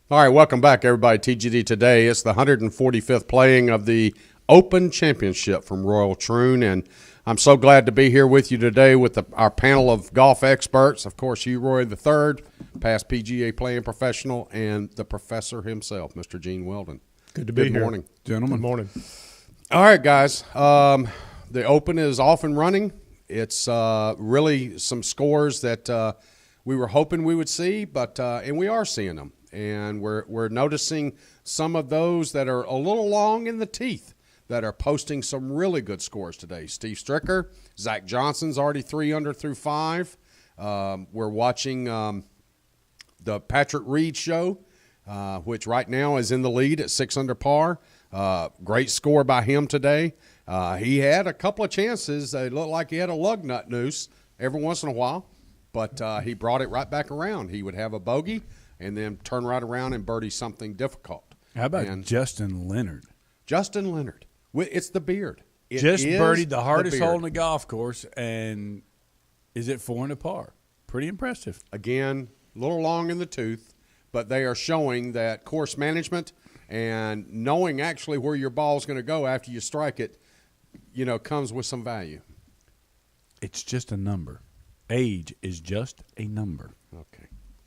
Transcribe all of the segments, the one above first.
All right, welcome back, everybody. TGD today. It's the 145th playing of the Open Championship from Royal Troon, and I'm so glad to be here with you today with our panel of golf experts. Of course, you, Roy III, past PGA playing professional, and the professor himself, Mr. Gene Weldon. Good to be here. Good morning. Gentlemen. Good morning. All right, guys. The Open is off and running. It's really some scores that we were hoping we would see, but and we are seeing them. And we're noticing some of those that are a little long in the teeth that are posting some really good scores today. Steve Stricker, Zach Johnson's already 3 under through 5. We're watching the Patrick Reed show, which right now is in the lead at 6 under par. Great score by him today. He had a couple of chances. It looked like he had a lug nut noose every once in a while, but he brought it right back around. He would have a bogey and then turn right around and birdie something difficult. How about Justin Leonard? Justin Leonard. It's the beard. It just birdied the hardest hole in the the golf course, and is it 4 under par? Pretty impressive. Again, a little long in the tooth, but they are showing that course management and knowing actually where your ball is going to go after you strike it, comes with some value. It's just a number. Age is just a number. Okay.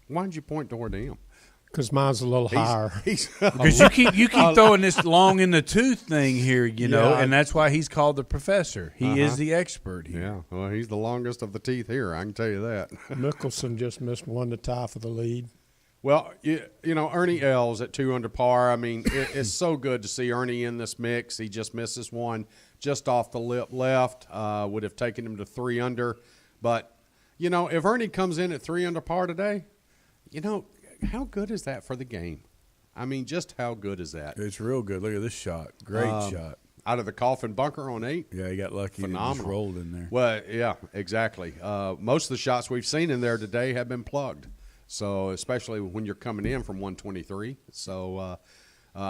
Why did you point toward him? Because mine's a little higher. Because you keep throwing this long in the tooth thing here, and that's why he's called the professor. He is the expert here. Yeah, well, he's the longest of the teeth here, I can tell you that. Mickelson just missed one to tie for the lead. Well, Ernie Els at 2 under par. I mean, it's so good to see Ernie in this mix. He just misses one just off the lip left. Would have taken him to 3 under. But, if Ernie comes in at 3 under par today, how good is that for the game? I mean, just how good is that? It's real good. Look at this shot. Great shot. Out of the coffin bunker on 8? Yeah, he got lucky. Phenomenal. And just rolled in there. Well, yeah, exactly. Most of the shots we've seen in there today have been plugged. So especially when you're coming in from 123. So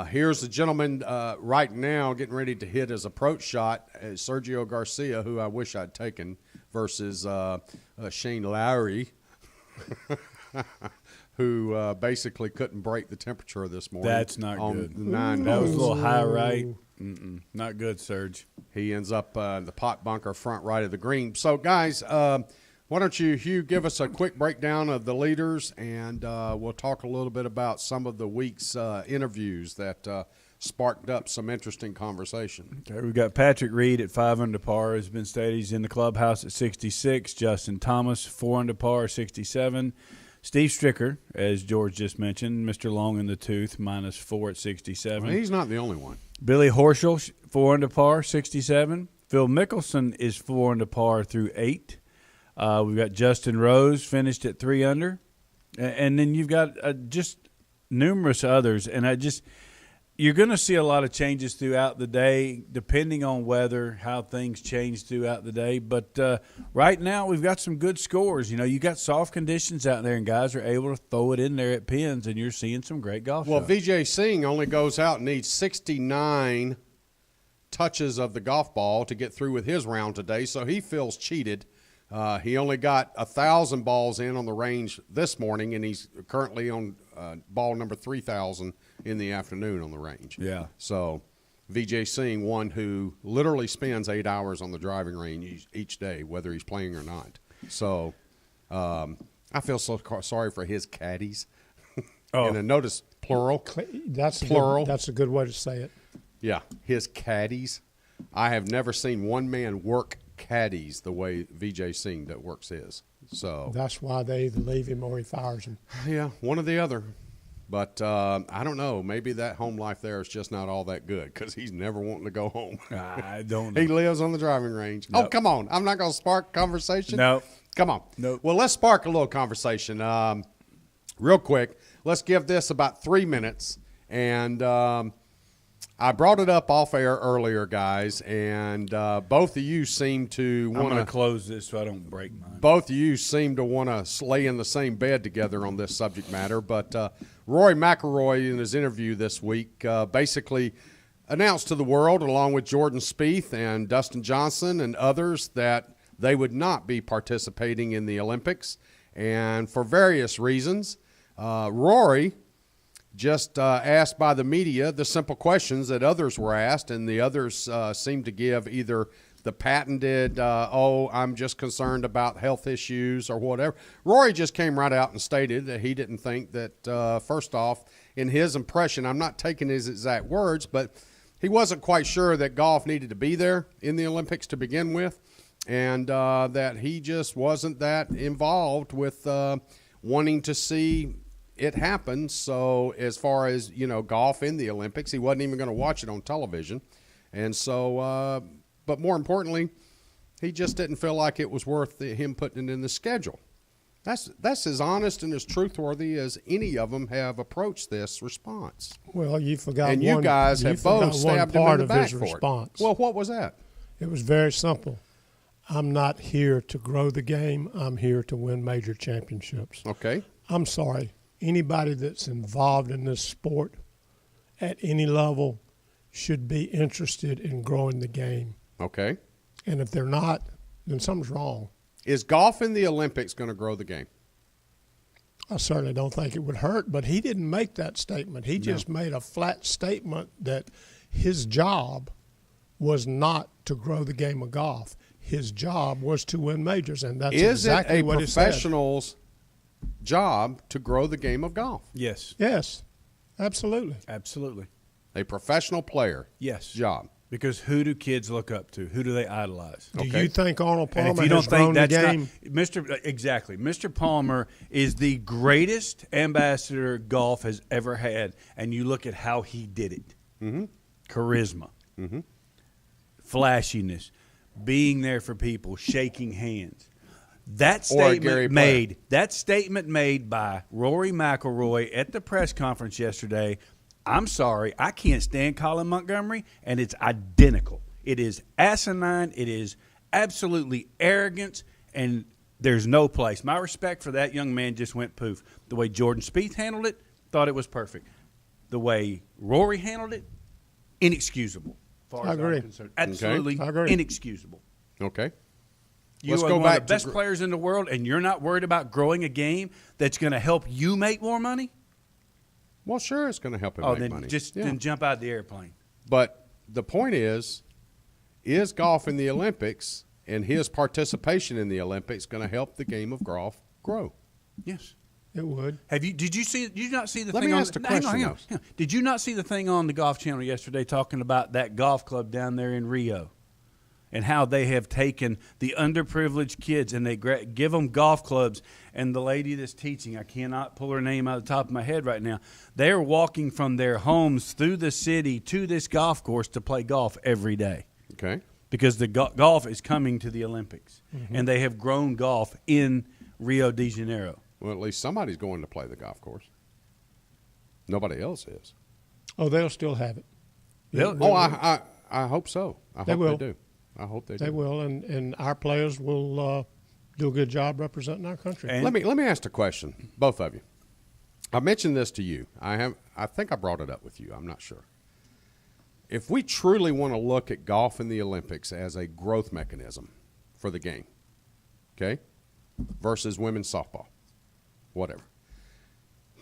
here's the gentleman right now getting ready to hit his approach shot, Sergio Garcia, who I wish I'd taken, versus Shane Lowry, who basically couldn't break the temperature this morning. That's not good. That was a little high right. Not good, Serge. He ends up in the pot bunker front right of the green. So, guys, why don't you, Hugh, give us a quick breakdown of the leaders, and we'll talk a little bit about some of the week's interviews that sparked up some interesting conversation. Okay, we've got Patrick Reed at 5 under par. Has been stated he's in the clubhouse at 66. Justin Thomas, 4 under par, 67. Steve Stricker, as George just mentioned, Mr. Long in the Tooth, -4 at 67. Well, he's not the only one. Billy Horschel, 4 under par, 67. Phil Mickelson is 4 under par through 8. We've got Justin Rose finished at 3 under. And then you've got just numerous others. And you're going to see a lot of changes throughout the day, depending on weather, how things change throughout the day. But right now, we've got some good scores. You got soft conditions out there, and guys are able to throw it in there at pins, and you're seeing some great golf shots. Well, Vijay Singh only goes out and needs 69 touches of the golf ball to get through with his round today, so he feels cheated. He only got 1,000 balls in on the range this morning, and he's currently on ball number 3,000 in the afternoon on the range. Yeah. So Vijay Singh, one who literally spends 8 hours on the driving range each day, whether he's playing or not. So I feel so sorry for his caddies. Oh. And notice plural. That's plural. That's a good way to say it. Yeah, his caddies. I have never seen one man work caddies the way Vijay Singh that works his. So that's why they either leave him or he fires him. Yeah, one or the other. But I don't know. Maybe that home life there is just not all that good because he's never wanting to go home. I don't know. He lives on the driving range. Nope. Oh, come on. I'm not going to spark conversation. No. Come on. Nope. Well, let's spark a little conversation. Real quick, let's give this about 3 minutes. And I brought it up off air earlier, guys, and both of you seem to want to – I'm going to close this so I don't break mine. Both of you seem to want to lay in the same bed together on this subject matter. But Rory McIlroy, in his interview this week, basically announced to the world, along with Jordan Spieth and Dustin Johnson and others, that they would not be participating in the Olympics. And for various reasons, Rory – just asked by the media the simple questions that others were asked, and the others seemed to give either the patented, I'm just concerned about health issues or whatever. Rory just came right out and stated that he didn't think that, first off, in his impression, I'm not taking his exact words, but he wasn't quite sure that golf needed to be there in the Olympics to begin with, and that he just wasn't that involved with wanting to see it happen. So as far as, golf in the Olympics, he wasn't even going to watch it on television. And so, but more importantly, he just didn't feel like it was worth him putting it in the schedule. That's as honest and as truthworthy as any of them have approached this response. Well, you forgot And one, you guys have both stabbed him in the back his for response. it. Well, what was that? It was very simple. I'm not here to grow the game. I'm here to win major championships. Okay. I'm sorry. Anybody that's involved in this sport at any level should be interested in growing the game. Okay. And if they're not, then something's wrong. Is golf in the Olympics going to grow the game? I certainly don't think it would hurt, but he didn't make that statement. He just made a flat statement that his job was not to grow the game of golf. His job was to win majors, and that's exactly what he said. Is it a professional's job to grow the game of golf? Yes. Yes, absolutely. Absolutely. A professional player? Yes. Job. Because who do kids look up to? Who do they idolize? Do you think Arnold And Palmer if you has don't grown think the that's game? Exactly. Mr. Palmer is the greatest ambassador golf has ever had, and you look at how he did it. Mm-hmm. Charisma, flashiness, being there for people, shaking hands. That statement made by Rory McIlroy at the press conference yesterday. I'm sorry, I can't stand Colin Montgomery, and it's identical. It is asinine. It is absolutely arrogant, and there's no place. My respect for that young man just went poof. The way Jordan Spieth handled it, thought it was perfect. The way Rory handled it, inexcusable. As far I as agree. I'm concerned. Absolutely I agree. inexcusable. Okay. You Let's are go one back of the to best players in the world, and you're not worried about growing a game that's going to help you make more money? Well, sure, it's going to help him make then money. then jump out of the airplane. But the point is golf in the Olympics and his participation in the Olympics going to help the game of golf grow? Yes. It would. Did you not see the Let thing me on ask the question, hang on. Did you not see the thing on the Golf Channel yesterday talking about that golf club down there in Rio and how they have taken the underprivileged kids and they give them golf clubs, and the lady that's teaching, I cannot pull her name out of the top of my head right now, they're walking from their homes through the city to this golf course to play golf every day. Okay. Because the golf is coming to the Olympics, and they have grown golf in Rio de Janeiro. Well, at least somebody's going to play the golf course. Nobody else is. Oh, they'll still have it. I hope so. I They hope will. they do. I hope they do. They will, and our players will do a good job representing our country. And Let me ask a question, both of you. I mentioned this to you. I think I brought it up with you. I'm not sure. If we truly want to look at golf in the Olympics as a growth mechanism for the game, okay, versus women's softball, whatever,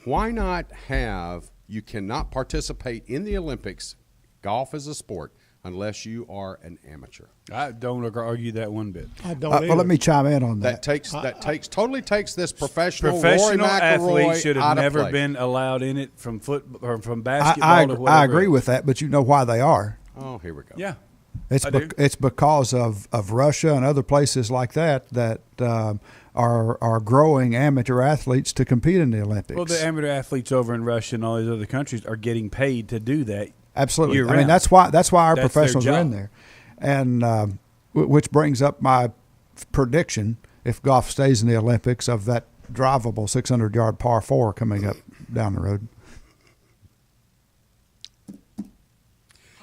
why not have you cannot participate in the Olympics, golf as a sport, unless you are an amateur? I don't argue that one bit. I don't Well, either. let me chime in on that. Totally takes this professional Rory Professional McIlroy athletes should have out of never play. been allowed in it from or from basketball I to whatever. I agree with that, but you know why they are. Oh, here we go. Yeah. It's I do. it's because of Russia and other places like that are growing amateur athletes to compete in the Olympics. Well, the amateur athletes over in Russia and all these other countries are getting paid to do that. Absolutely. I mean, year-round. that's why our That's their professionals are in job. there, and which brings up my prediction: if golf stays in the Olympics, of that drivable 600-yard par 4 coming up down the road.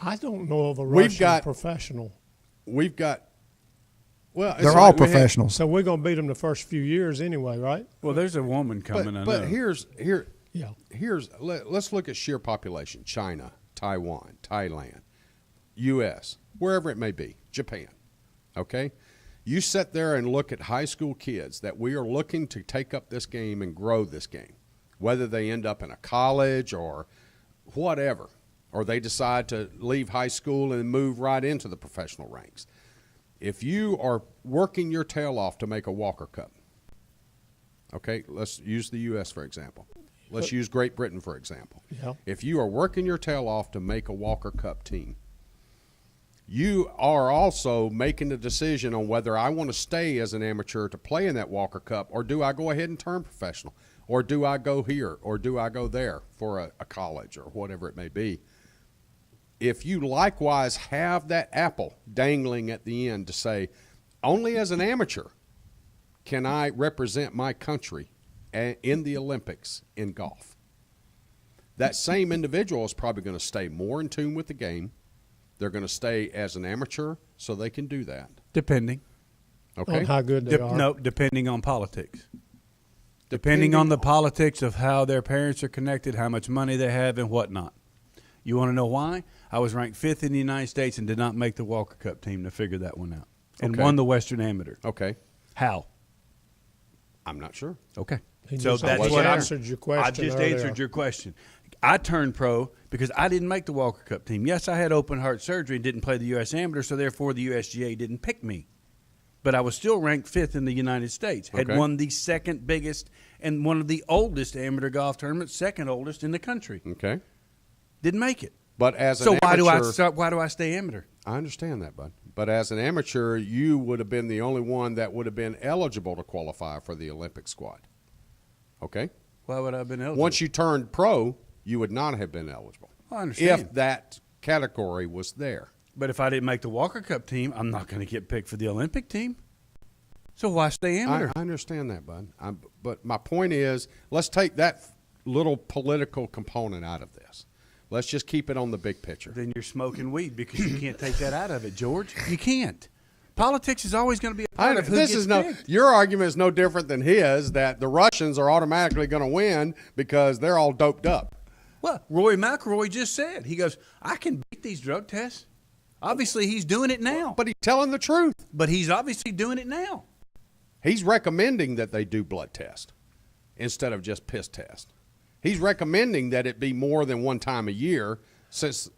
I don't know of a We've Russian got- professional. We've got. Well, it's They're like all we had- professionals. So we're going to beat them the first few years anyway, right? Well, there's a woman coming. I know. But here's Yeah. let's look at sheer population: China, Taiwan, Thailand, U.S., wherever it may be, Japan. Okay, you sit there and look at high school kids that we are looking to take up this game and grow this game. whether they end up in a college or whatever, or they decide to leave high school and move right into the professional ranks. If you are working your tail off to make a Walker Cup, okay, let's use the U.S. for example. Let's use Great Britain for example. Yeah. If you are working your tail off to make a Walker Cup team, you are also making the decision on whether I want to stay as an amateur to play in that Walker Cup, or do I go ahead and turn professional, or do I go here, or do I go there for a college or whatever it may be. If you likewise have that apple dangling at the end to say, only as an amateur can I represent my country in the Olympics in golf, that same individual is probably going to stay more in tune with the game. They're going to stay as an amateur so they can do that. Depending. Okay. On how good they are. No, depending on politics. Depending on the politics of how their parents are connected, how much money they have, and whatnot. You want to know why? I was ranked 5th in the United States and did not make the Walker Cup team to figure that one out. And Okay. won the Western Amateur. Okay. How? I'm not sure. Okay. He So just that's wasn't what I answered your question I just earlier. answered your question. I turned pro because I didn't make the Walker Cup team. Yes, I had open heart surgery and didn't play the U.S. Amateur, so therefore the USGA didn't pick me. But I was still ranked 5th in the United States. Had Okay. won the second biggest and one of the oldest amateur golf tournaments, second oldest in the country. Okay. Didn't make it. But as an So amateur, why do I stay amateur? I understand that, bud. But as an amateur, you would have been the only one that would have been eligible to qualify for the Olympic squad. Okay? Why would I have been eligible? Once you turned pro, you would not have been eligible. I understand. If that category was there. But if I didn't make the Walker Cup team, I'm not going to get picked for the Olympic team. So why stay amateur? I understand that, bud. But my point is, let's take that little political component out of this. Let's just keep it on the big picture. Then you're smoking weed because you can't take that out of it, George. You can't. Politics is always going to be a part of who This gets is no. picked. Your argument is no different than his. That the Russians are automatically going to win because they're all doped up. Well, Rory McIlroy just said, he goes, I can beat these drug tests. Obviously, he's doing it now. But he's telling the truth. But he's obviously doing it now. He's recommending that they do blood test instead of just piss test. He's recommending that it be more than one time a year since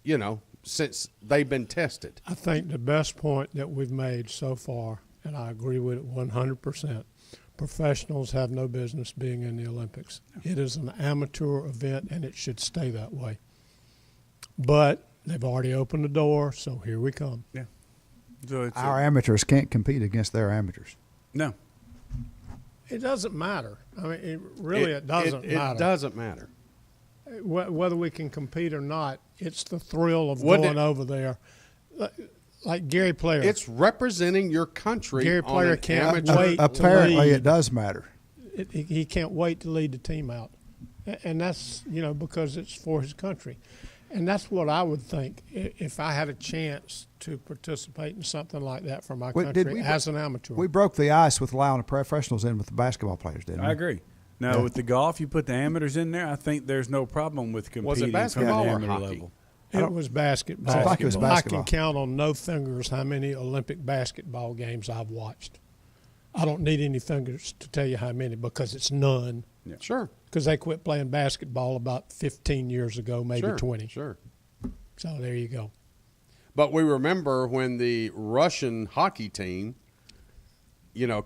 they've been tested. I think the best point that we've made so far, and I agree with it 100%, professionals have no business being in the Olympics. It is an amateur event, and it should stay that way. But they've already opened the door, so here we come. Yeah. So it's Our amateurs can't compete against their amateurs. no. It doesn't matter. I mean, it doesn't matter. It doesn't matter. Whether we can compete or not, it's the thrill of Wouldn't going it- over there. Like Gary Player. It's representing your country. Gary on Player an can't amateur. wait. Apparently, lead. it does matter. He can't wait to lead the team out. And that's, because it's for his country. And that's what I would think if I had a chance to participate in something like that for my country as an amateur. We broke the ice with allowing the professionals in with the basketball players, didn't we? I agree. Now, Yeah. with the golf, you put the amateurs in there, I think there's no problem with competing Was it from basketball an or amateur hockey? level. It was basketball. I think it was basketball. I can count on no fingers how many Olympic basketball games I've watched. I don't need any fingers to tell you how many because it's none. Sure. Because they quit playing basketball about 15 years ago, maybe Sure. 20. Sure. So there you go. But we remember when the Russian hockey team,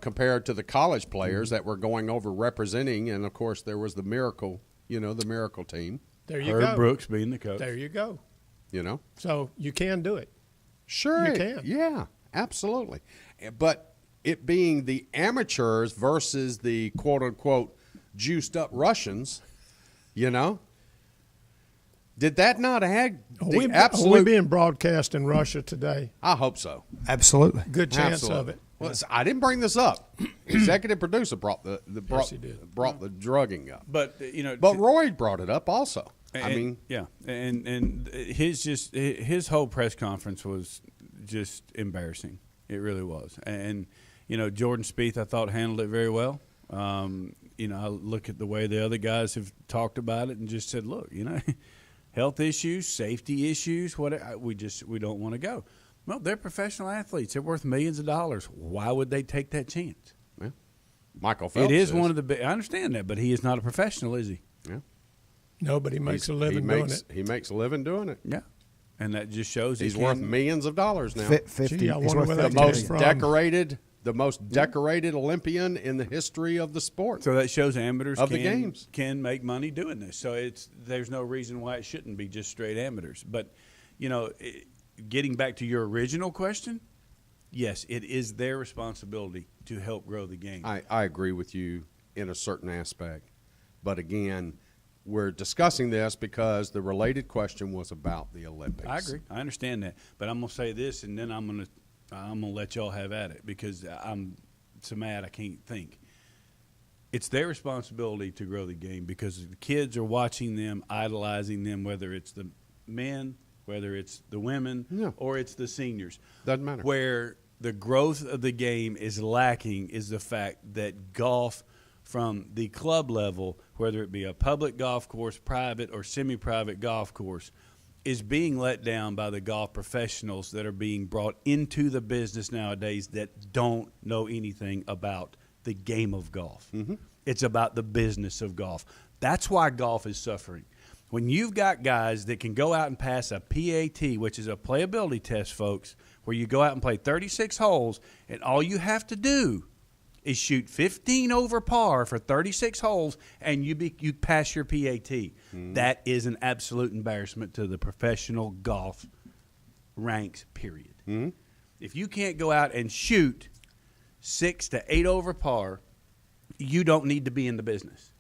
compared to the college players that were going over representing, and of course there was the Miracle, the Miracle team, There you Herb go. Brooks being the coach. There you go. you know. So you can do it. Sure, You can. Yeah, absolutely. But it being the amateurs versus the quote unquote juiced up Russians, did that not add Are the we absolute? being broadcast in Russia today? I hope so. Absolutely. Good chance Absolutely. of it. Well, I didn't bring this up. Executive producer brought the Yes, he did. brought the drugging up. But But Roy brought it up also. yeah, and his whole press conference was just embarrassing. It really was. And Jordan Spieth, I thought, handled it very well. I look at the way the other guys have talked about it and just said, look, health issues, safety issues, whatever. We don't want to go. Well, they're professional athletes. They're worth millions of dollars. Why would they take that chance? Michael Phelps It is one of the big. I understand that, but he is not a professional, is he? Yeah. Nobody makes a living doing it. He makes a living doing it. Yeah, and that just shows He's worth millions of dollars now. 50. Gee, I he's wonder worth where The that 50 comes most from. the most decorated Olympian in the history of the sport. So that shows amateurs Of the games. can make money doing this. So there's no reason why it shouldn't be just straight amateurs. But, getting back to your original question, yes, it is their responsibility to help grow the game. I agree with you in a certain aspect. But again, we're discussing this because the related question was about the Olympics. I agree. I understand that. But I'm going to say this, and then I'm going to let y'all have at it because I'm so mad I can't think. It's their responsibility to grow the game because the kids are watching them, idolizing them, whether it's the men, whether it's the women, or it's the seniors. Doesn't matter. Where the growth of the game is lacking is the fact that golf from the club level, whether it be a public golf course, private or semi-private golf course, is being let down by the golf professionals that are being brought into the business nowadays that don't know anything about the game of golf. Mm-hmm. It's about the business of golf. That's why golf is suffering. When you've got guys that can go out and pass a PAT, which is a playability test, folks, where you go out and play 36 holes, and all you have to do is shoot 15 over par for 36 holes, and you pass your PAT. Mm-hmm. That is an absolute embarrassment to the professional golf ranks, period. Mm-hmm. If you can't go out and shoot 6 to 8 over par, you don't need to be in the business.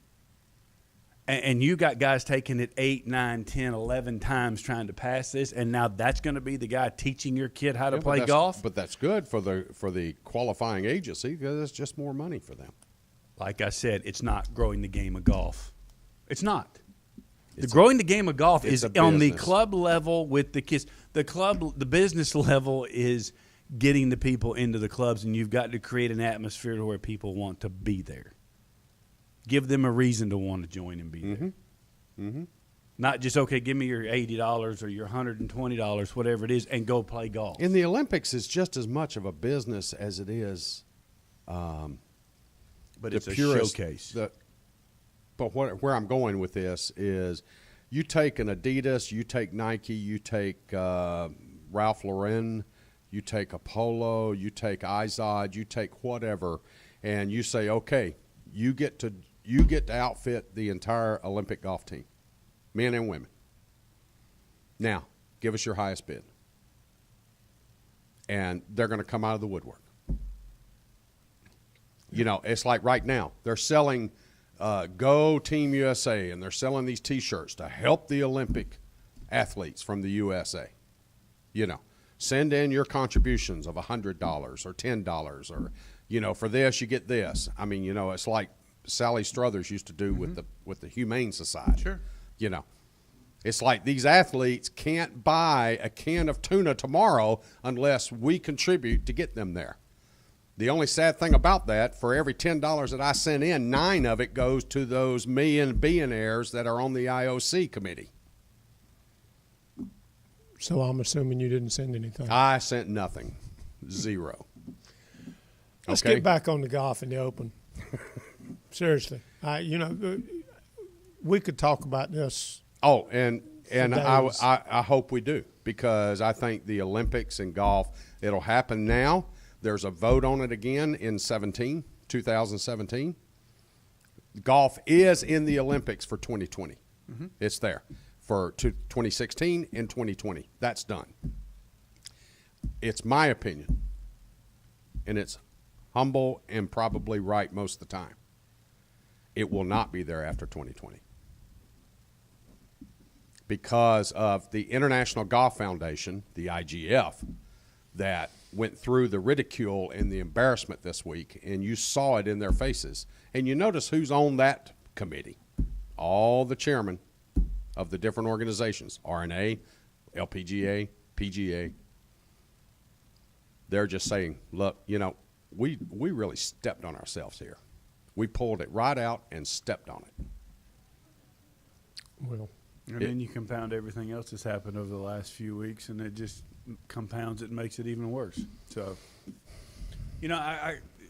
And you got guys taking it 8, 9, 10, 11 times trying to pass this, and now that's going to be the guy teaching your kid how to play golf? But that's good for the qualifying agency because it's just more money for them. Like I said, it's not growing the game of golf. It's not. Growing the game of golf is on the club level with the kids. The business level is getting the people into the clubs, and you've got to create an atmosphere to where people want to be there. Give them a reason to want to join and be there. Mm-hmm. Not just, okay, give me your $80 or your $120, whatever it is, and go play golf. In the Olympics, it's just as much of a business as it is but it's a showcase. But where I'm going with this is you take an Adidas, you take Nike, you take Ralph Lauren, you take a Polo, you take Izod, you take whatever, and you say, okay, you get to outfit the entire Olympic golf team, men and women. Now, give us your highest bid. And they're going to come out of the woodwork. It's like right now, they're selling Go Team USA, and they're selling these T-shirts to help the Olympic athletes from the USA. Send in your contributions of $100 or $10 or, for this, you get this. I mean, it's like Sally Struthers used to do with the Humane Society. Sure. It's like these athletes can't buy a can of tuna tomorrow unless we contribute to get them there. The only sad thing about that, for every $10 that I send in, 9 of it goes to those million billionaires that are on the IOC committee. So I'm assuming you didn't send anything. I sent nothing. 0. Let's get back on the golf in the Open. Seriously. We could talk about this. Oh, and I hope we do, because I think the Olympics in golf, it'll happen now. There's a vote on it again in 2017. Golf is in the Olympics for 2020. Mm-hmm. It's there for 2016 and 2020. That's done. It's my opinion, and it's humble and probably right most of the time. It will not be there after 2020 because of the International Golf Foundation, the IGF, that went through the ridicule and the embarrassment this week, and you saw it in their faces. And you notice who's on that committee. All the chairmen of the different organizations, RNA, LPGA, PGA. They're just saying, look, we really stepped on ourselves here. We pulled it right out and stepped on it. Well, and then you compound everything else that's happened over the last few weeks, and it just compounds it and makes it even worse. So,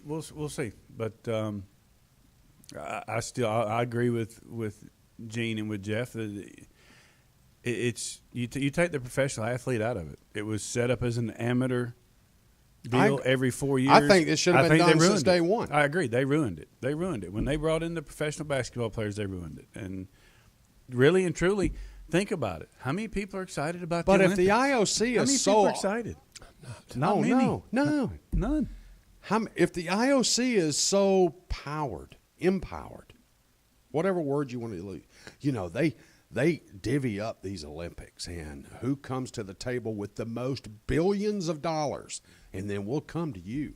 we'll see. But I agree with Gene and with Jeff. It's you take the professional athlete out of it. It was set up as an amateur deal every 4 years. I think it should have been done since day one. I agree. They ruined it. When they brought in the professional basketball players, they ruined it. And really and truly, think about it. How many people are excited about the Olympics? But if the IOC is so excited, no, none. If the IOC is so empowered, whatever word you want to use, they divvy up these Olympics and who comes to the table with the most billions of dollars, and then we'll come to you,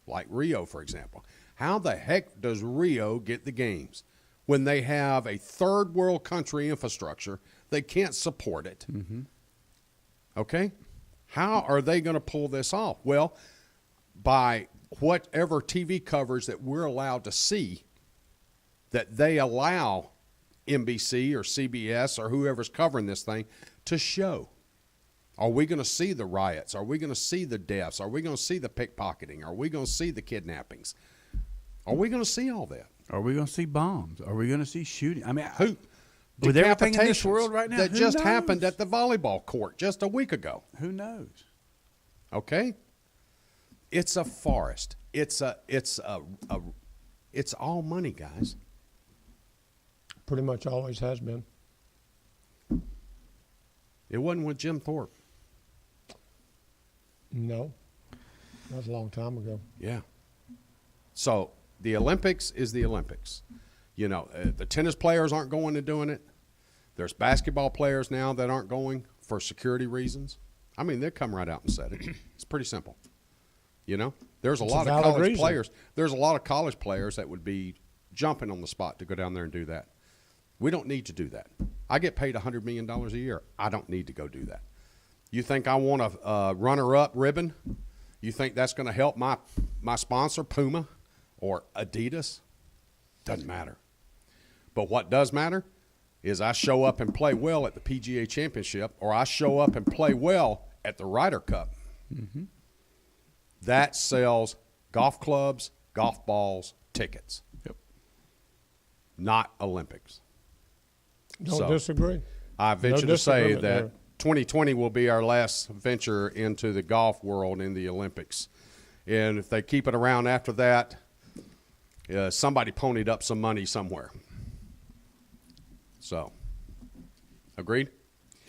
like Rio, for example. How the heck does Rio get the games when they have a third world country infrastructure? They can't support it. Mm-hmm. Okay? How are they going to pull this off? Well, by whatever TV coverage that we're allowed to see, that they allow NBC or CBS or whoever's covering this thing to show. Are we going to see the riots? Are we going to see the deaths? Are we going to see the pickpocketing? Are we going to see the kidnappings? Are we going to see all that? Are we going to see bombs? Are we going to see shooting? I mean, with everything in this world right now that just happened at the volleyball court just a week ago. Who knows? Okay, it's a forest. It's all money, guys. Pretty much always has been. It wasn't with Jim Thorpe. No, that was a long time ago. Yeah. So the Olympics is the Olympics. The tennis players aren't going to doing it. There's basketball players now that aren't going for security reasons. I mean, they'll come right out and said it. It's pretty simple. There's a lot of college players. There's a lot of college players that would be jumping on the spot to go down there and do that. We don't need to do that. I get paid $100 million a year. I don't need to go do that. You think I want a runner-up ribbon? You think that's going to help my sponsor, Puma or Adidas? Doesn't matter. But what does matter is I show up and play well at the PGA Championship, or I show up and play well at the Ryder Cup. Mm-hmm. That sells golf clubs, golf balls, tickets. Yep. Not Olympics. Don't disagree. I venture to say that 2020 will be our last venture into the golf world in the Olympics. And if they keep it around after that, somebody ponied up some money somewhere. So, agreed?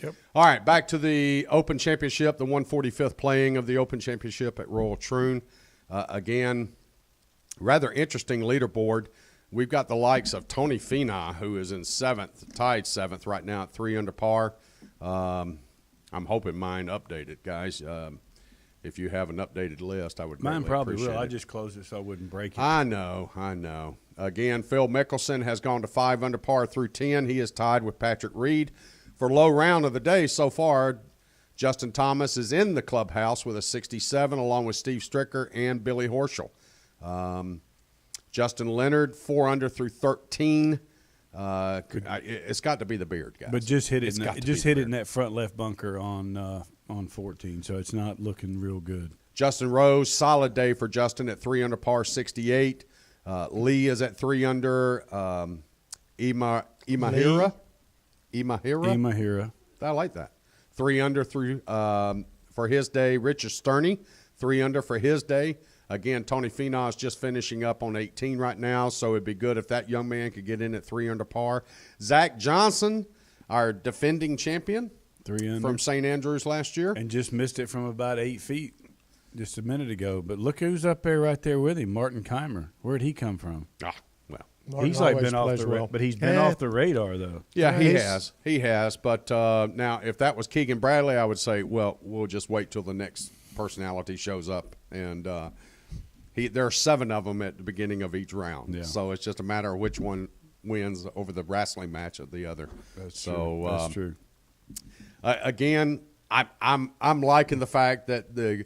Yep. All right, back to the Open Championship, the 145th playing of the Open Championship at Royal Troon. Again, rather interesting leaderboard. We've got the likes of Tony Finau, who is in tied seventh right now at 3 under par. I'm hoping mine updated, guys. If you have an updated list, I would Mine probably appreciate will. it. I just closed it so I wouldn't break it. I know. Again, Phil Mickelson has gone to 5 under par through 10. He is tied with Patrick Reed for low round of the day so far. Justin Thomas is in the clubhouse with a 67, along with Steve Stricker and Billy Horschel. Justin Leonard, 4 under through 13. It's got to be the beard, guys. But just hit it. Hit it in that front left bunker on 14, so it's not looking real good. Justin Rose, solid day for Justin at 3 under par, 68. Lee is at 3 under. Imahira. I like that. 3 under through for his day. Richard Sterney, 3 under for his day. Again, Tony Finau is just finishing up on 18 right now, so it'd be good if that young man could get in at 3 under par. Zach Johnson, our defending champion, 3 under from St. Andrews last year, and just missed it from about 8 feet just a minute ago. But look who's up there right there with him, Martin Keimer. Where'd he come from? Well, Martin he's like been always off the plays well. but he's been off the radar though. Yeah, he has. But now, if that was Keegan Bradley, I would say, well, we'll just wait till the next personality shows up, and there are 7 of them at the beginning of each round. Yeah. So it's just a matter of which one wins over the wrestling match of the other. That's true. Again, I'm liking the fact that the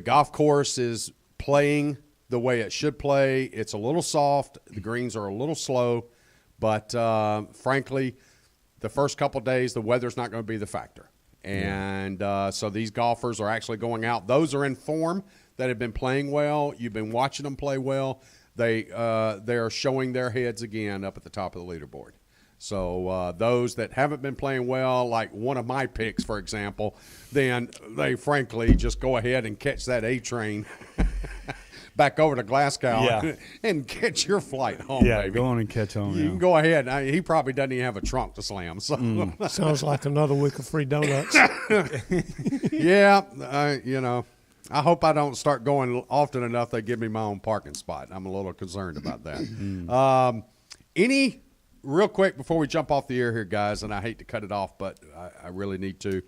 golf course is playing the way it should play. It's a little soft. The greens are a little slow, but frankly, the first couple of days the weather's not going to be the factor. And so these golfers are actually going out. Those are in form that have been playing well. You've been watching them play well. They are showing their heads again up at the top of the leaderboard. So those that haven't been playing well, like one of my picks, for example, then they frankly just go ahead and catch that A train back over to Glasgow and catch your flight home, baby. Go on and catch on. You can go ahead. He probably doesn't even have a trunk to slam. So Sounds like another week of free donuts. yeah, I hope I don't start going often enough they give me my own parking spot. I'm a little concerned about that. Real quick before we jump off the air here, guys, and I hate to cut it off, but I really need to.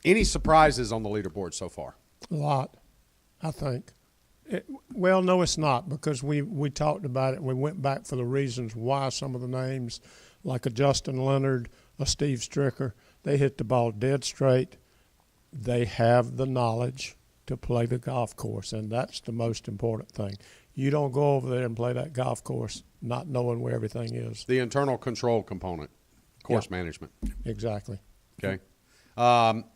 Any surprises on the leaderboard so far? A lot, I think. Well, no, it's not, because we talked about it and we went back for the reasons why some of the names, like a Justin Leonard, a Steve Stricker, they hit the ball dead straight. They have the knowledge to play the golf course, and that's the most important thing. You don't go over there and play that golf course not knowing where everything is. The internal control component, course management. Exactly. Okay.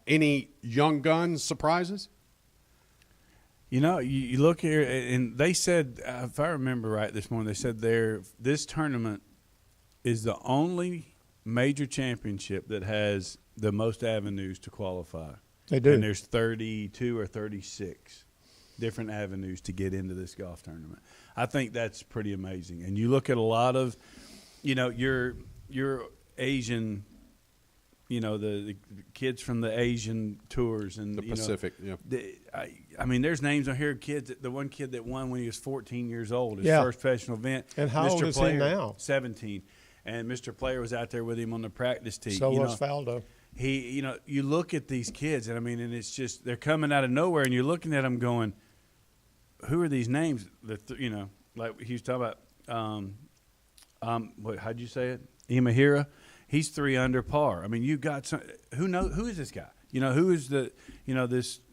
Any young gun surprises? You look here, and they said, if I remember right this morning, they said this tournament is the only major championship that has the most avenues to qualify. They do. And there's 32 or 36 different avenues to get into this golf tournament. I think that's pretty amazing. And you look at a lot of, your Asian, the kids from the Asian tours and the Pacific. I mean, there's names on here. Kids, the one kid that won when he was 14 years old, his first professional event. And how old is he now? 17. And Mr. Player was out there with him on the practice tee. So was Faldo. You look at these kids, and and it's just they're coming out of nowhere, and you're looking at them going, who are these names? Like he was talking about, how'd you say it? Imahira. He's 3 under par. I mean, you got some. Who is this guy? Who is this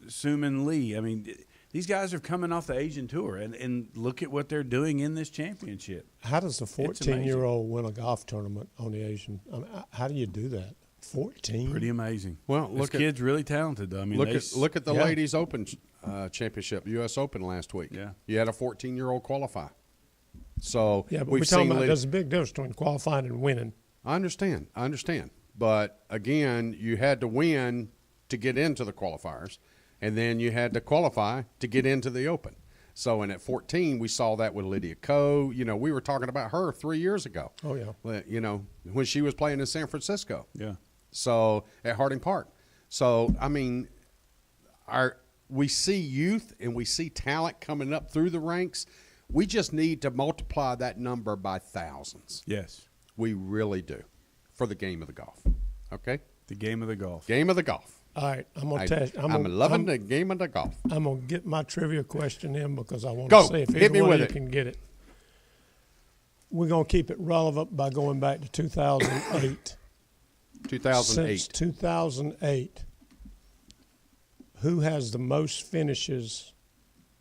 Suman Lee? I mean, these guys are coming off the Asian tour, and look at what they're doing in this championship. How does a 14-year-old win a golf tournament on the Asian? How do you do that? 14. Pretty amazing. Well, this kid's really talented, though. I mean, look at the Ladies Open Championship, U.S. Open last week. Yeah, you had a 14-year-old qualify. So but we're talking about there's a big difference between qualifying and winning. I understand, but again, you had to win to get into the qualifiers, and then you had to qualify to get into the Open. So, and at 14, we saw that with Lydia Ko. We were talking about her 3 years ago. Oh yeah. When she was playing in San Francisco. Yeah. So at Harding Park. So I mean, we see youth and we see talent coming up through the ranks. We just need to multiply that number by thousands. Yes. We really do, for the game of the golf. Okay? The game of the golf. Game of the golf. All right, I'm going to test. I'm loving the game of the golf. I'm going to get my trivia question in because I want to see if either one of you can get it. We're going to keep it relevant by going back to 2008. 2008. Since 2008, who has the most finishes,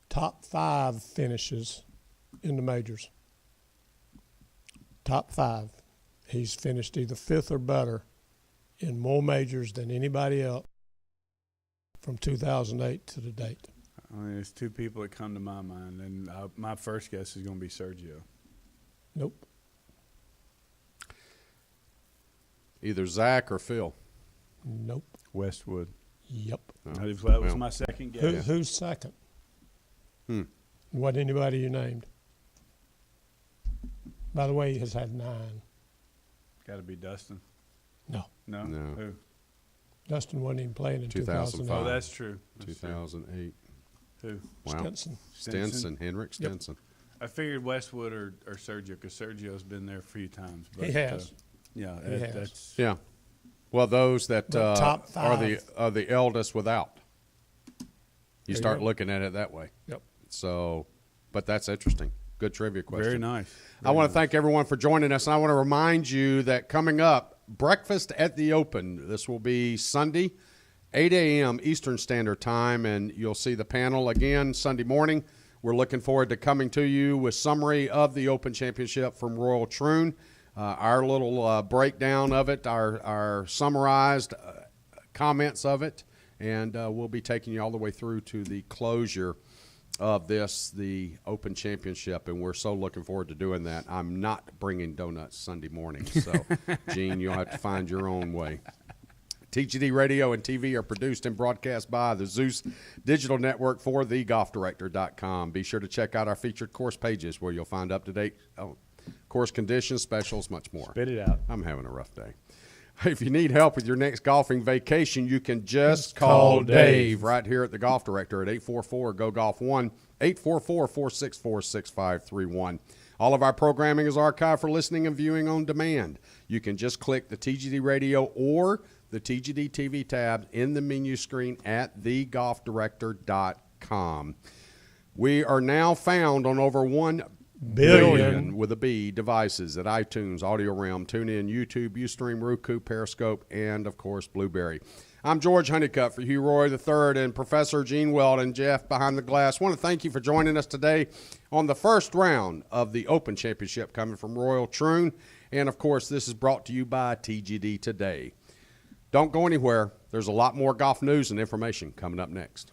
top 5 finishes in the majors? Top 5. He's finished either 5th or better in more majors than anybody else from 2008 to the date. There's 2 people that come to my mind, and my first guess is going to be Sergio. Nope. Either Zach or Phil. Nope. Westwood. Yep. That was my second guess. Who's second? What anybody you named? By the way, he has had 9. Got to be Dustin. No. Who? Dustin wasn't even playing in 2005. Oh, that's true. 2008. Who? Wow. Stinson. Henrik Stenson. I figured Westwood or Sergio, because Sergio's been there a few times. But, he has. That's yeah. Well, those that top 5 are the eldest without. You start looking at it that way. Yep. So, but that's interesting. Good trivia question. Very nice. I want to thank everyone for joining us, and I want to remind you that coming up, Breakfast at the Open. This will be Sunday, 8 a.m. Eastern Standard Time, and you'll see the panel again Sunday morning. We're looking forward to coming to you with summary of the Open Championship from Royal Troon, our little breakdown of it, our summarized comments of it, and we'll be taking you all the way through to the closure of this, the Open Championship, and we're so looking forward to doing that. I'm not bringing donuts Sunday morning, so, Gene, you'll have to find your own way. TGD Radio and TV are produced and broadcast by the Zeus Digital Network for thegolfdirector.com. Be sure to check out our featured course pages where you'll find up-to-date course conditions, specials, much more. Spit it out. I'm having a rough day. If you need help with your next golfing vacation, you can just call Dave right here at the Golf Director at 844-GO-GOLF-1, 844-464-6531. All of our programming is archived for listening and viewing on demand. You can just click the TGD Radio or the TGD TV tab in the menu screen at thegolfdirector.com. We are now found on over 1 billion with a B devices at iTunes, Audio Realm, TuneIn, YouTube, Ustream, Roku, Periscope, and, of course, Blueberry. I'm George Honeycutt for Hugh Roy III and Professor Gene Weldon, Jeff behind the glass. I want to thank you for joining us today on the first round of the Open Championship coming from Royal Troon. And, of course, this is brought to you by TGD Today. Don't go anywhere. There's a lot more golf news and information coming up next.